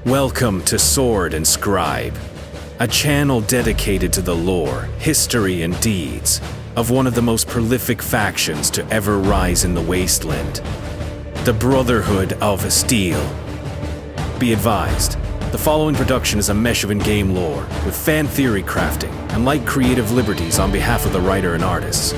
Welcome to Sword and Scribe, a channel dedicated to the lore, history, and deeds of one of the most prolific factions to ever rise in the wasteland, the Brotherhood of Steel. Be advised, the following production is a mesh of in-game lore with fan theory crafting and light creative liberties on behalf of the writer and artists.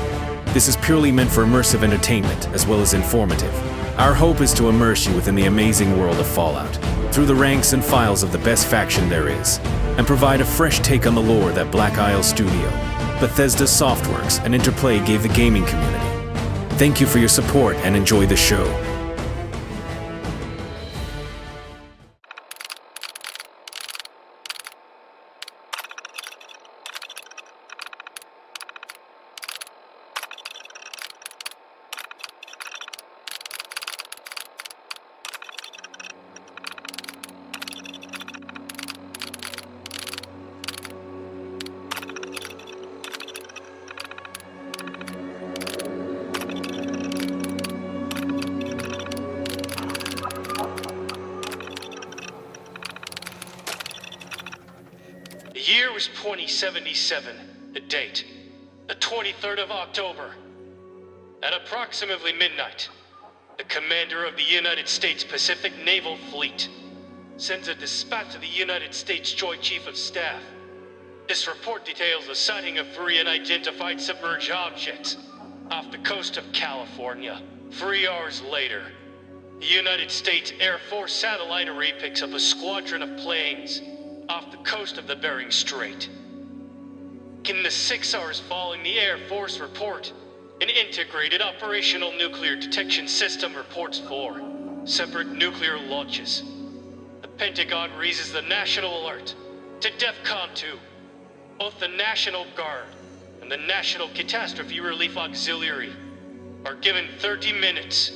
This is purely meant for immersive entertainment as well as informative. Our hope is to immerse you within the amazing world of Fallout, through the ranks and files of the best faction there is, and provide a fresh take on the lore that Black Isle Studio, Bethesda Softworks, and Interplay gave the gaming community. Thank you for your support and enjoy the show. The year was 2077, the date, the 23rd of October. At approximately midnight, the commander of the United States Pacific Naval Fleet sends a dispatch to the United States Joint Chief of Staff. This report details the sighting of 3 unidentified submerged objects off the coast of California. 3 hours later, the United States Air Force satellite array picks up a squadron of planes off the coast of the Bering Strait. In the 6 hours following the Air Force report, an integrated operational nuclear detection system reports 4 separate nuclear launches. The Pentagon raises the national alert to DEFCON 2. Both the National Guard and the National Catastrophe Relief Auxiliary are given 30 minutes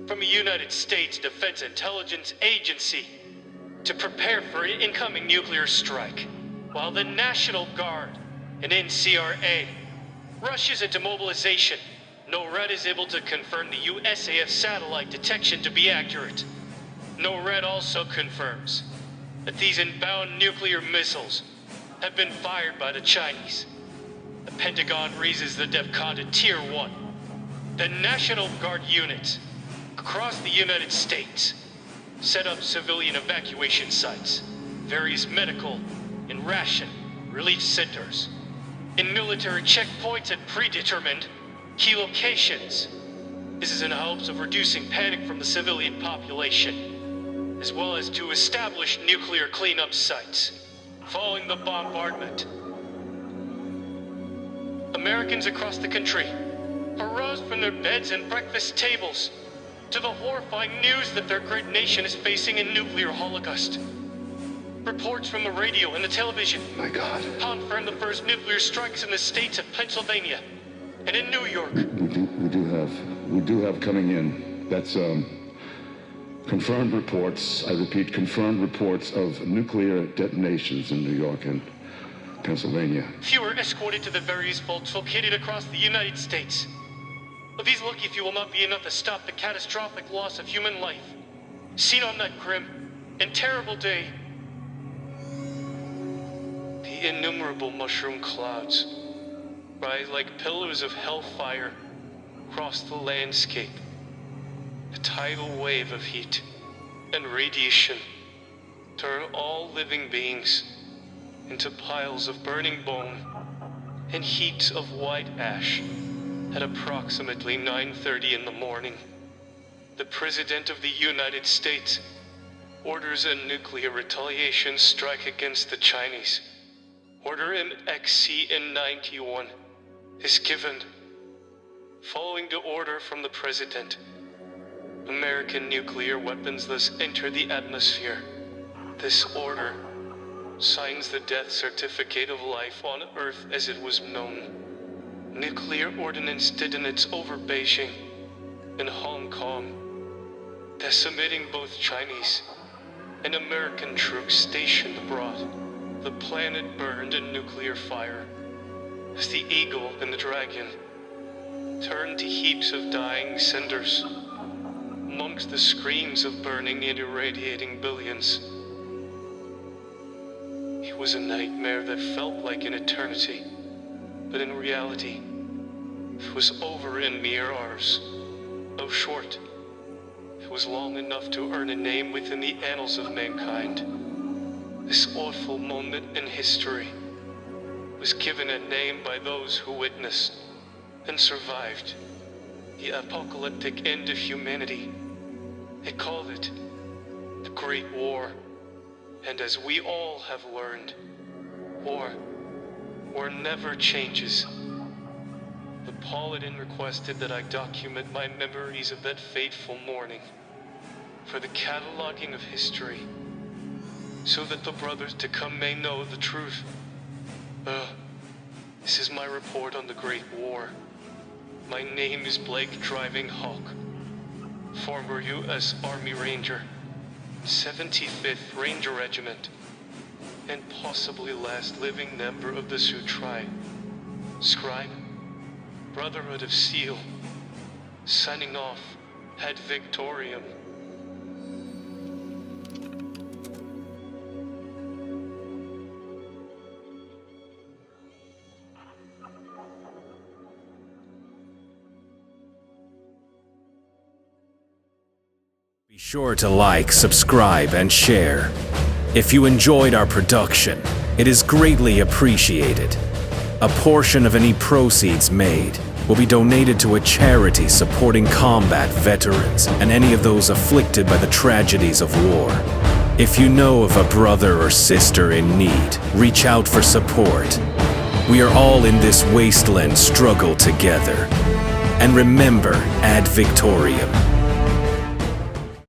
from the United States Defense Intelligence Agency to prepare for an incoming nuclear strike, while the National Guard and NCRA rushes into mobilization. NORAD is able to confirm the USAF satellite detection to be accurate. NORAD also confirms that these inbound nuclear missiles have been fired by the Chinese. The Pentagon raises the DEFCON to Tier 1. The National Guard units across the United States set up civilian evacuation sites, various medical and ration relief centers, and military checkpoints at predetermined key locations. This is in hopes of reducing panic from the civilian population, as well as to establish nuclear cleanup sites. Following the bombardment, Americans across the country arose from their beds and breakfast tables to the horrifying news that their great nation is facing a nuclear holocaust. Reports from the radio and the television confirm the first nuclear strikes in the states of Pennsylvania and in New York. We do have coming in. That's confirmed reports. I repeat, confirmed reports of nuclear detonations in New York and Pennsylvania. Few are escorted to the various vaults located across the United States. But these lucky few will not be enough to stop the catastrophic loss of human life seen on that grim and terrible day. The innumerable mushroom clouds rise like pillars of hellfire across the landscape. A tidal wave of heat and radiation turn all living beings into piles of burning bone and heats of white ash. At approximately 9:30 in the morning, the President of the United States orders a nuclear retaliation strike against the Chinese. Order MXCN91 is given. Following the order from the President, American nuclear weapons thus enter the atmosphere. This order signs the death certificate of life on Earth as it was known. Nuclear ordnance detonates over Beijing and Hong Kong, decimating both Chinese and American troops stationed abroad. The planet burned in nuclear fire as the eagle and the dragon turned to heaps of dying cinders. Amongst the screams of burning and irradiating billions, day was a nightmare that felt like an eternity, but in reality, it was over in mere hours. Though short, it was long enough to earn a name within the annals of mankind. This awful moment in history was given a name by those who witnessed and survived the apocalyptic end of humanity. They called it the Great War. And as we all have learned, war never changes. The Paladin requested that I document my memories of that fateful morning for the cataloging of history, so that the brothers to come may know the truth. This is my report on the Great War. My name is Blake Driving Hawk, former U.S. Army Ranger, 75th Ranger Regiment, and possibly last living member of the Sioux Tribe. Scribe, Brotherhood of Seal, signing off ad Victoriam. Be sure to like, subscribe, and share. If you enjoyed our production, it is greatly appreciated. A portion of any proceeds made will be donated to a charity supporting combat veterans and any of those afflicted by the tragedies of war. If you know of a brother or sister in need, reach out for support. We are all in this wasteland struggle together. And remember, ad Victoriam.